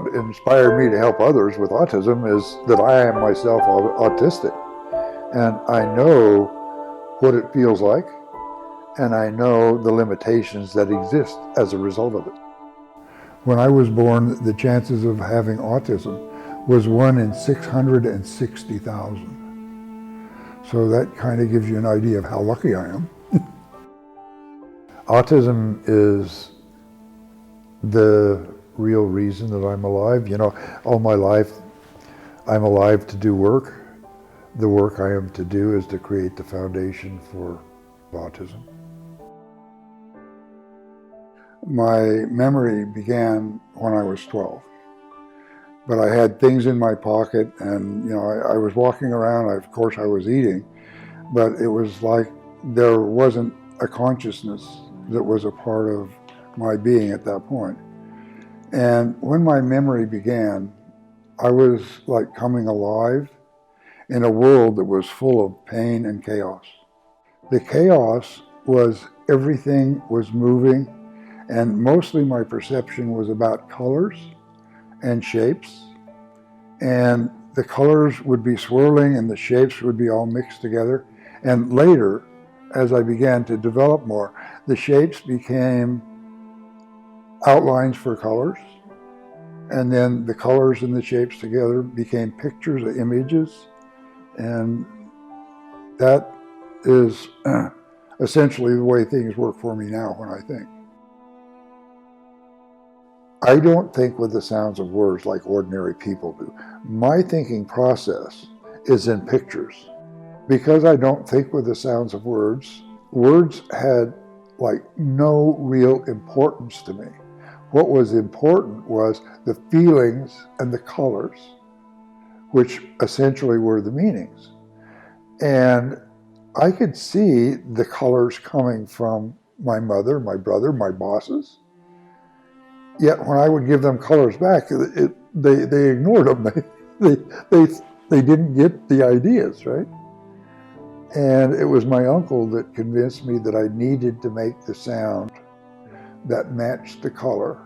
what inspired me to help others with autism is that I am myself autistic. And I know what it feels like, and I know the limitations that exist as a result of it. When I was born, the chances of having autism was 1 in 660,000. So that kind of gives you an idea of how lucky I am. Autism is the real reason that I'm alive. You know, all my life, I'm alive to do work. The work I am to do is to create the foundation for autism. My memory began when I was 12. But I had things in my pocket, and you know, I was walking around. Of course, I was eating, but it was like there wasn't a consciousness that was a part of my being at that point. And when my memory began, I was like coming alive in a world that was full of pain and chaos. The chaos was everything was moving, and mostly my perception was about colors and shapes, and the colors would be swirling and the shapes would be all mixed together. And later, as I began to develop more, the shapes became outlines for colors, and then the colors and the shapes together became pictures or images, and that is essentially the way things work for me now when I think. I don't think with the sounds of words like ordinary people do. My thinking process is in pictures. Because I don't think with the sounds of words, words had like no real importance to me. What was important was the feelings and the colors, which essentially were the meanings. And I could see the colors coming from my mother, my brother, my bosses. Yet when I would give them colors back, they ignored them. They didn't get the ideas, right? And it was my uncle that convinced me that I needed to make the sound that matched the color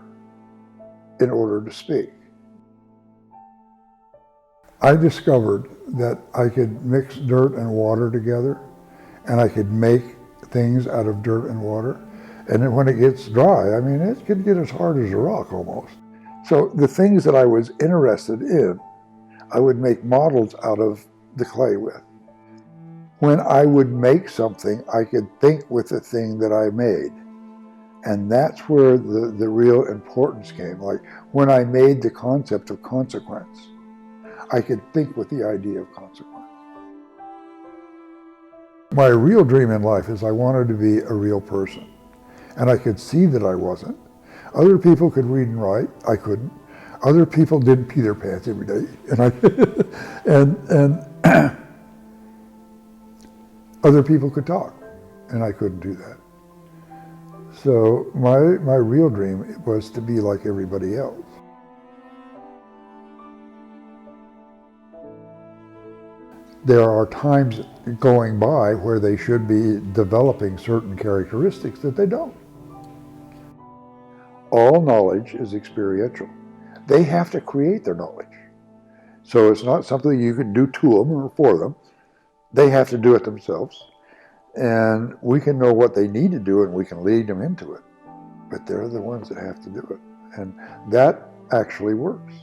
in order to speak. I discovered that I could mix dirt and water together, and I could make things out of dirt and water. And then when it gets dry, I mean, it could get as hard as a rock almost. So the things that I was interested in, I would make models out of the clay with. When I would make something, I could think with the thing that I made. And that's where the real importance came. Like when I made the concept of consequence, I could think with the idea of consequence. My real dream in life is I wanted to be a real person. And I could see that I wasn't. Other people could read and write, I couldn't. Other people didn't pee their pants every day, and other people could talk, and I couldn't do that. So my real dream was to be like everybody else. There are times going by where they should be developing certain characteristics that they don't. All knowledge is experiential. They have to create their knowledge. So it's not something you can do to them or for them. They have to do it themselves. And we can know what they need to do and we can lead them into it. But they're the ones that have to do it. And that actually works.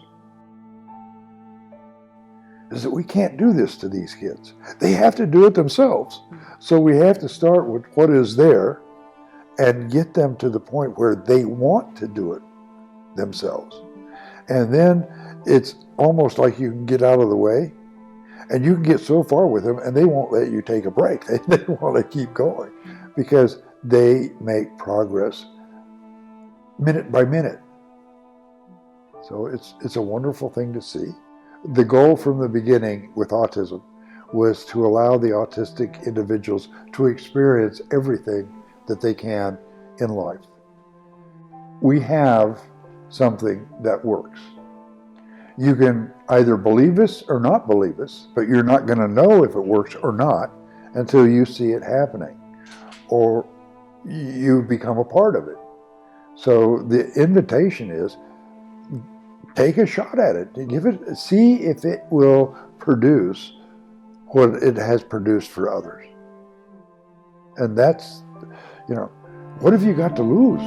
Is that we can't do this to these kids. They have to do it themselves. So we have to start with what is there and get them to the point where they want to do it themselves. And then it's almost like you can get out of the way and you can get so far with them and they won't let you take a break. They want to keep going because they make progress minute by minute. So it's a wonderful thing to see. The goal from the beginning with autism was to allow the autistic individuals to experience everything that they can in life. We have something that works. You can either believe us or not believe us, but you're not going to know if it works or not until you see it happening or you become a part of it. So the invitation is take a shot at it. Give it, see if it will produce what it has produced for others. And that's, what have you got to lose?